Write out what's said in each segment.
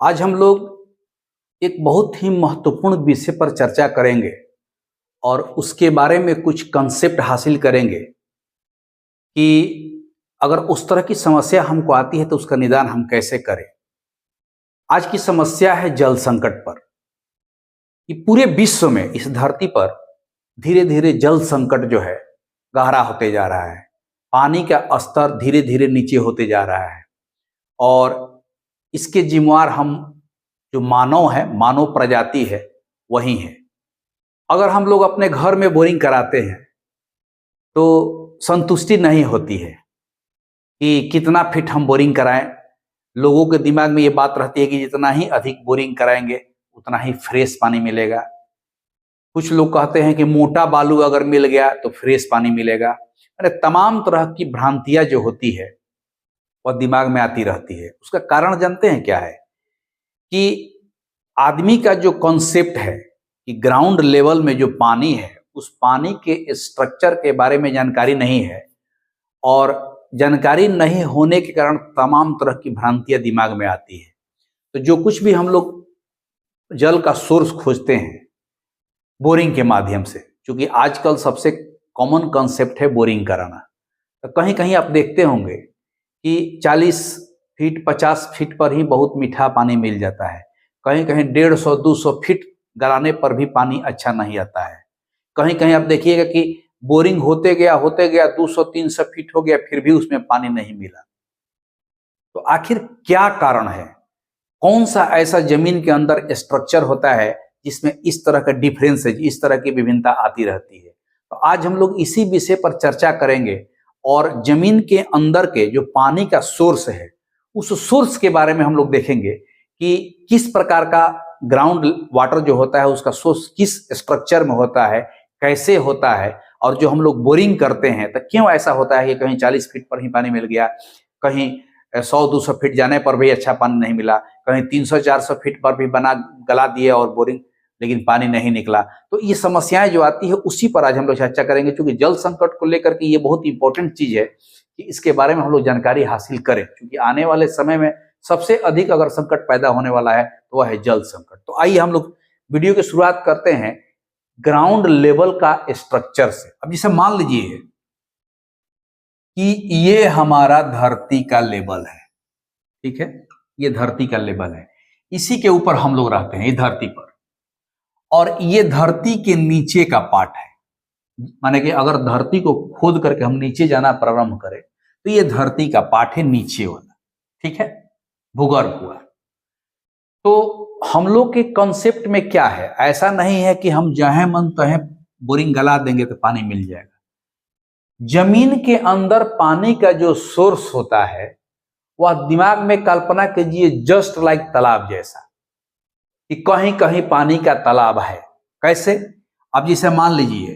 आज हम लोग एक बहुत ही महत्वपूर्ण विषय पर चर्चा करेंगे और उसके बारे में कुछ कंसेप्ट हासिल करेंगे कि अगर उस तरह की समस्या हमको आती है तो उसका निदान हम कैसे करें। आज की समस्या है जल संकट पर। ये पूरे विश्व में इस धरती पर धीरे धीरे जल संकट जो है गहरा होते जा रहा है। पानी का स्तर धीरे धीरे नीचे होते जा रहा है और इसके जिम्मेवार हम जो मानव है, मानव प्रजाति है, वही है। अगर हम लोग अपने घर में बोरिंग कराते हैं तो संतुष्टि नहीं होती है कि कितना फिट हम बोरिंग कराएं। लोगों के दिमाग में ये बात रहती है कि जितना ही अधिक बोरिंग कराएंगे उतना ही फ्रेश पानी मिलेगा। कुछ लोग कहते हैं कि मोटा बालू अगर मिल गया तो फ्रेश पानी मिलेगा। अरे तमाम तरह की भ्रांतियां जो होती है वह दिमाग में आती रहती है। उसका कारण जानते हैं क्या है कि आदमी का जो कॉन्सेप्ट है कि ग्राउंड लेवल में जो पानी है उस पानी के स्ट्रक्चर के बारे में जानकारी नहीं है और जानकारी नहीं होने के कारण तमाम तरह की भ्रांतियां दिमाग में आती है। तो जो कुछ भी हम लोग जल का सोर्स खोजते हैं बोरिंग के माध्यम से, क्योंकि आजकल सबसे कॉमन कॉन्सेप्ट है बोरिंग कराना। तो कहीं कहीं आप देखते होंगे कि 40 फीट 50 फीट पर ही बहुत मीठा पानी मिल जाता है। कहीं कहीं 150-200 फीट गलाने पर भी पानी अच्छा नहीं आता है। कहीं कहीं आप देखिएगा कि बोरिंग होते गया 200-300 फीट हो गया फिर भी उसमें पानी नहीं मिला। तो आखिर क्या कारण है? कौन सा ऐसा जमीन के अंदर स्ट्रक्चर होता है जिसमें इस तरह का डिफरेंस है, इस तरह की विभिन्नता आती रहती है? तो आज हम लोग इसी विषय पर चर्चा करेंगे और जमीन के अंदर के जो पानी का सोर्स है उस सोर्स के बारे में हम लोग देखेंगे कि किस प्रकार का ग्राउंड वाटर जो होता है उसका सोर्स किस स्ट्रक्चर में होता है, कैसे होता है, और जो हम लोग बोरिंग करते हैं तो क्यों ऐसा होता है कि कहीं 40 फीट पर ही पानी मिल गया, कहीं 100-200 फीट जाने पर भी अच्छा पानी नहीं मिला, कहीं 300-400 फीट पर भी बना गला दिए और बोरिंग लेकिन पानी नहीं निकला। तो ये समस्याएं जो आती है उसी पर आज हम लोग चर्चा करेंगे, क्योंकि जल संकट को लेकर के ये बहुत इंपॉर्टेंट चीज है कि इसके बारे में हम लोग जानकारी हासिल करें, क्योंकि आने वाले समय में सबसे अधिक अगर संकट पैदा होने वाला है तो वह है जल संकट। तो आइए हम लोग वीडियो की शुरुआत करते हैं ग्राउंड लेवल का स्ट्रक्चर से। अब जैसे मान लीजिए कि ये हमारा धरती का लेवल है, ठीक है, ये धरती का लेवल है, इसी के ऊपर हम लोग रहते हैं, ये धरती पर, और ये धरती के नीचे का पार्ट है। माने कि अगर धरती को खोद करके हम नीचे जाना प्रारंभ करें तो ये धरती का पार्ट है नीचे वाला, ठीक है, भूगर्भ हुआ। तो हम लोग के कॉन्सेप्ट में क्या है, ऐसा नहीं है कि हम जहां मन तहें बोरिंग गला देंगे तो पानी मिल जाएगा। जमीन के अंदर पानी का जो सोर्स होता है वह दिमाग में कल्पना कीजिए जस्ट लाइक तालाब जैसा, कि कहीं कहीं पानी का तालाब है। कैसे? अब जैसे मान लीजिए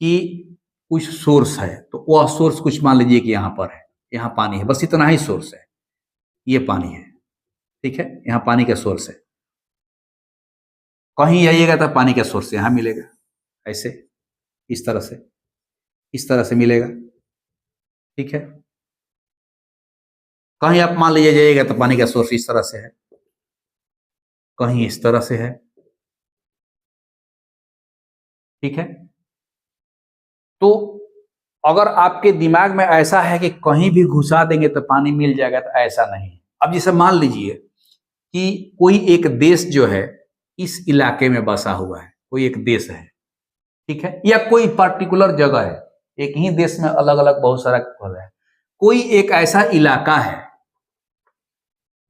कि कुछ सोर्स है तो वह सोर्स कुछ मान लीजिए कि यहां पर है, यहां पानी है, बस इतना ही सोर्स है, ये पानी है, ठीक है, यहां पानी का सोर्स है। कहीं जाइएगा तो पानी का सोर्स यहां मिलेगा, ऐसे इस तरह से मिलेगा, ठीक है। कहीं आप मान लीजिए जाइएगा तो पानी का सोर्स इस तरह से है, कहीं इस तरह से है, ठीक है। तो अगर आपके दिमाग में ऐसा है कि कहीं भी घुसा देंगे तो पानी मिल जाएगा, तो ऐसा नहीं है। अब जैसे मान लीजिए कि कोई एक देश जो है इस इलाके में बसा हुआ है, कोई एक देश है, ठीक है, या कोई पर्टिकुलर जगह है, एक ही देश में अलग अलग बहुत सारा जगह है, कोई एक ऐसा इलाका है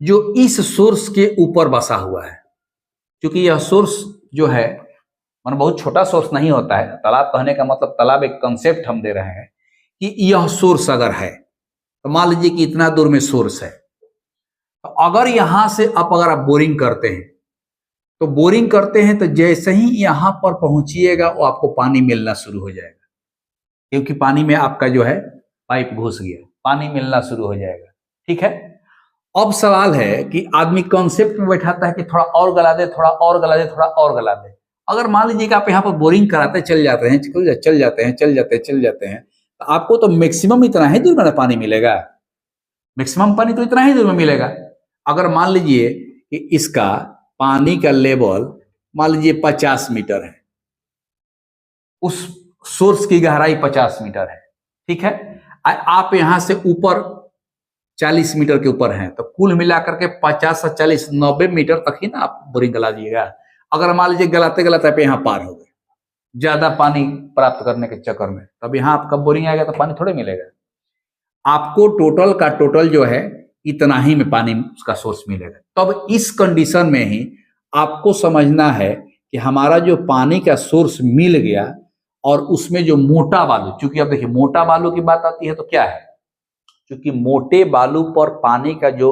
जो इस सोर्स के ऊपर बसा हुआ है। क्योंकि यह सोर्स जो है मतलब बहुत छोटा सोर्स नहीं होता है। तालाब कहने का मतलब तालाब एक कंसेप्ट हम दे रहे हैं कि यह सोर्स अगर है तो मान लीजिए कि इतना दूर में सोर्स है, तो अगर यहां से अगर आप बोरिंग करते हैं तो जैसे ही यहां पर पहुंचिएगा वो आपको पानी मिलना शुरू हो जाएगा, क्योंकि पानी में आपका जो है पाइप घुस गया, पानी मिलना शुरू हो जाएगा, ठीक है। अब सवाल है कि आदमी कॉन्सेप्ट में बैठाता है कि थोड़ा और गला दे, थोड़ा और गला दे, थोड़ा और गला दे। अगर मान लीजिए कि आप यहाँ पर बोरिंग कराते चल जाते हैं तो आपको तो मैक्सिमम इतना ही दूर में पानी मिलेगा, मैक्सिमम पानी तो इतना ही दूर में मिलेगा। अगर मान लीजिए कि इसका पानी का लेवल मान लीजिए 50 मीटर है, उस सोर्स की गहराई 50 मीटर है, ठीक है। आप यहां से ऊपर 40 मीटर के ऊपर हैं, तो कुल मिलाकर के 50 से 40 90 मीटर तक ही ना आप बोरिंग गला दिएगा। अगर मान लीजिए गलाते गलाते आप यहाँ पार हो गए ज्यादा पानी प्राप्त करने के चक्कर में, तब यहाँ आपका बोरिंग आएगा तो पानी थोड़े मिलेगा। आपको टोटल का टोटल जो है इतना ही में पानी उसका सोर्स मिलेगा। तब इस कंडीशन में ही आपको समझना है कि हमारा जो पानी का सोर्स मिल गया और उसमें जो मोटा बालू, चूंकि अब देखिए मोटा बालू की बात आती है तो क्या है, क्योंकि मोटे बालू पर पानी का जो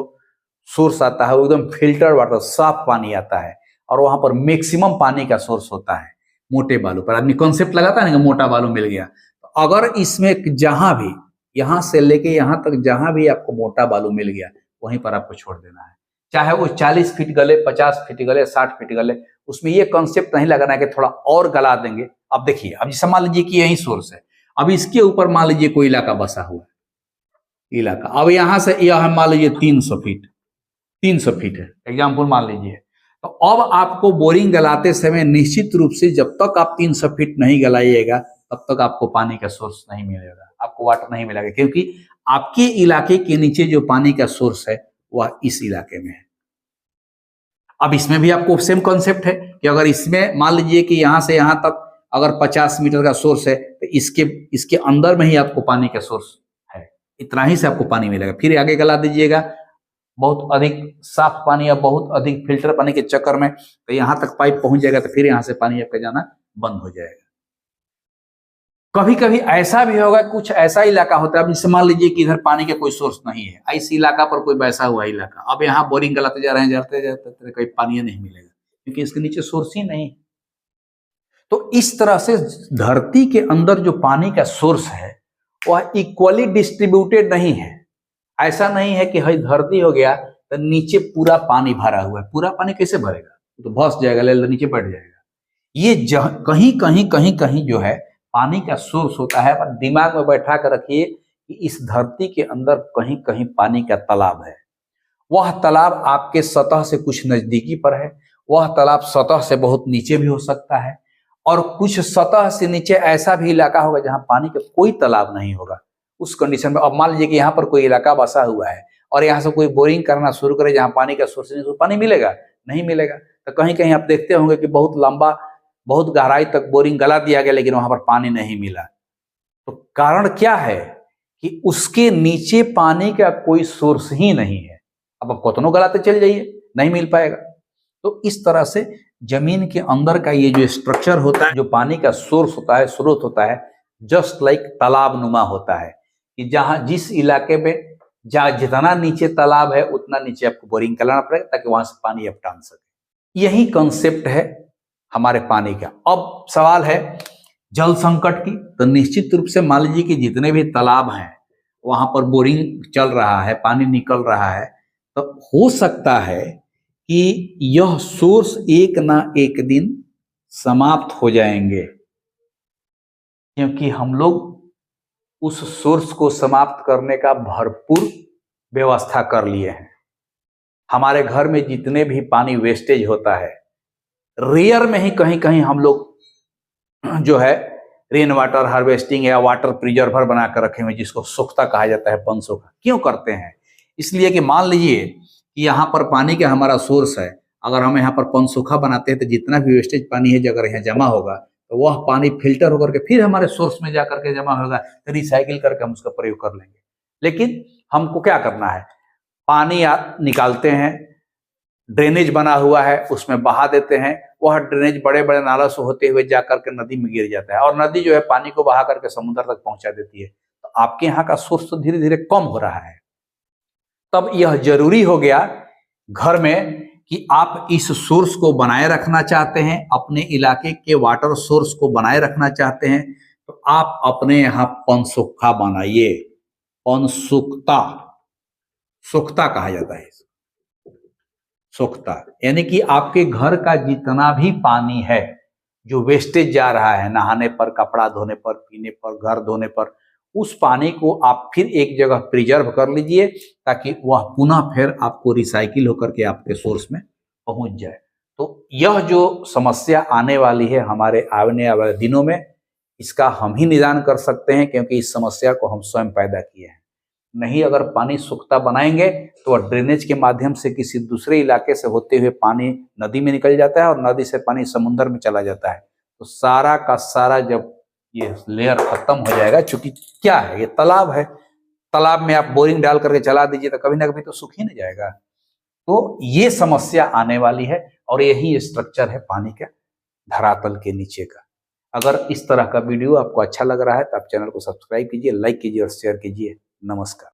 सोर्स आता है वो एकदम फिल्टर वाटर साफ पानी आता है, और वहां पर मैक्सिमम पानी का सोर्स होता है मोटे बालू पर। आदमी कॉन्सेप्ट लगाता है ना कि मोटा बालू मिल गया, तो अगर इसमें जहां भी यहां से लेके यहां तक जहां भी आपको मोटा बालू मिल गया वहीं पर आपको छोड़ देना है, चाहे वो 40 फीट गले, 50 फीट गले, 60 फीट गले। उसमें ये कॉन्सेप्ट नहीं लगाना है कि थोड़ा और गला देंगे। अब देखिए, अब जैसे मान लीजिए कि यही सोर्स है, अब इसके ऊपर मान लीजिए कोई इलाका बसा हुआ है इलाका, अब यहां से यह मान लीजिए 300 फीट 300 फीट है एग्जाम्पल मान लीजिए, तो अब आपको बोरिंग गलाते समय निश्चित रूप से जब तक आप 300 फीट नहीं गलाइएगा तब तक आपको पानी का सोर्स नहीं मिलेगा, आपको वाटर नहीं मिलेगा, क्योंकि आपके इलाके के नीचे जो पानी का सोर्स है वह इस इलाके में है। अब इसमें भी आपको सेम कॉन्सेप्ट है कि अगर इसमें मान लीजिए कि यहां से यहां तक अगर 50 मीटर का सोर्स है तो इसके अंदर में ही आपको पानी का सोर्स है, इतना ही से आपको पानी मिलेगा। फिर आगे गला दीजिएगा बहुत अधिक साफ पानी या बहुत अधिक फिल्टर पानी के चक्कर में, तो यहां तक पाइप पहुंच जाएगा, तो फिर यहां से पानी आपका जाना बंद हो जाएगा। कभी कभी ऐसा भी होगा, कुछ ऐसा इलाका होता है, अब जैसे मान लीजिए कि इधर पानी का कोई सोर्स नहीं है, इस इलाका पर कोई बैसा हुआ इलाका, अब यहाँ बोरिंग गलाते जा रहे हैं, जाते जाते कोई पानी नहीं मिलेगा क्योंकि इसके नीचे सोर्स ही नहीं। तो इस तरह से धरती के अंदर जो पानी का सोर्स है वह इक्वली डिस्ट्रीब्यूटेड नहीं है। ऐसा नहीं है कि हई धरती हो गया तो नीचे पूरा पानी भरा हुआ है, पूरा पानी कैसे भरेगा, तो भस जाएगा, नीचे बैठ जाएगा। ये कहीं कहीं कहीं कहीं जो है पानी का सोर्स होता है, पर दिमाग में बैठा कर रखिए कि इस धरती के अंदर कहीं कहीं पानी का तालाब है। वह तालाब आपके सतह से कुछ नजदीकी पर है, वह तालाब सतह से बहुत नीचे भी हो सकता है, और कुछ सतह से नीचे ऐसा भी इलाका होगा जहां पानी का कोई तालाब नहीं होगा। उस कंडीशन में अब मान लीजिए कि यहाँ पर कोई इलाका बसा हुआ है और यहाँ से कोई बोरिंग करना शुरू करे जहाँ पानी का सोर्स नहीं, तो पानी मिलेगा नहीं मिलेगा। तो कहीं कहीं आप देखते होंगे कि बहुत लंबा बहुत गहराई तक बोरिंग गला दिया गया लेकिन वहां पर पानी नहीं मिला। तो कारण क्या है कि उसके नीचे पानी का कोई सोर्स ही नहीं है। अब आप कितनों गलाते चल जाइए नहीं मिल पाएगा। तो इस तरह से जमीन के अंदर का ये जो स्ट्रक्चर होता है, जो पानी का सोर्स होता है, स्रोत होता है, जस्ट लाइक तालाब नुमा होता है कि जहां जिस इलाके में जहां जितना नीचे तालाब है उतना नीचे आपको बोरिंग कराना पड़ेगा ताकि वहां से पानी आप टान सके। यही कंसेप्ट है हमारे पानी का। अब सवाल है जल संकट की, तो निश्चित रूप से मान लीजिए कि जितने भी तालाब हैं वहां पर बोरिंग चल रहा है, पानी निकल रहा है, तो हो सकता है कि यह सोर्स एक ना एक दिन समाप्त हो जाएंगे, क्योंकि हम लोग उस सोर्स को समाप्त करने का भरपूर व्यवस्था कर लिए हैं। हमारे घर में जितने भी पानी वेस्टेज होता है, रेयर में ही कहीं कहीं हम लोग जो है रेन वाटर हार्वेस्टिंग या वाटर प्रिजर्वर बनाकर रखे हुए, जिसको सोख्ता कहा जाता है, पनसोखा। क्यों करते हैं? इसलिए कि मान लीजिए कि यहाँ पर पानी का हमारा सोर्स है, अगर हम यहाँ पर पनसोखा बनाते हैं तो जितना भी वेस्टेज पानी है अगर यहाँ जमा होगा तो वह पानी फिल्टर होकर के फिर हमारे सोर्स में जाकर के जमा होगा, तो रिसाइकिल करके हम उसका प्रयोग कर लेंगे। लेकिन हमको क्या करना है, पानी निकालते हैं, ड्रेनेज बना हुआ है उसमें बहा देते हैं, वह ड्रेनेज बड़े बड़े नालों से होते हुए जाकर के नदी में गिर जाता है और नदी जो है पानी को बहा करके समुद्र तक पहुंचा देती है। तो आपके यहाँ का सोर्स तो धीरे धीरे कम हो रहा है। तब यह जरूरी हो गया घर में कि आप इस सोर्स को बनाए रखना चाहते हैं, अपने इलाके के वाटर सोर्स को बनाए रखना चाहते हैं, तो आप अपने यहाँ पनसोखा बनाइए। पनसुख्ता, सोख्ता कहा जाता है, सोख्ता, यानी कि आपके घर का जितना भी पानी है जो वेस्टेज जा रहा है, नहाने पर, कपड़ा धोने पर, पीने पर, घर धोने पर, उस पानी को आप फिर एक जगह प्रिजर्व कर लीजिए ताकि वह पुनः फिर आपको रिसाइकिल होकर के आपके सोर्स में पहुंच जाए। तो यह जो समस्या आने वाली है हमारे आने वाले दिनों में, इसका हम ही निदान कर सकते हैं, क्योंकि इस समस्या को हम स्वयं पैदा किए हैं। नहीं अगर पानी सोख्ता बनाएंगे तो वह ड्रेनेज के माध्यम से किसी दूसरे इलाके से होते हुए पानी नदी में निकल जाता है और नदी से पानी समुद्र में चला जाता है। तो सारा का सारा जब ये लेयर खत्म हो जाएगा, चूंकि क्या है ये तालाब है, तालाब में आप बोरिंग डाल करके चला दीजिए तो कभी ना कभी तो सूख ही नहीं जाएगा। तो ये समस्या आने वाली है और यही स्ट्रक्चर है पानी का धरातल के नीचे का। अगर इस तरह का वीडियो आपको अच्छा लग रहा है तो आप चैनल को सब्सक्राइब कीजिए, लाइक कीजिए और शेयर कीजिए। नमस्कार।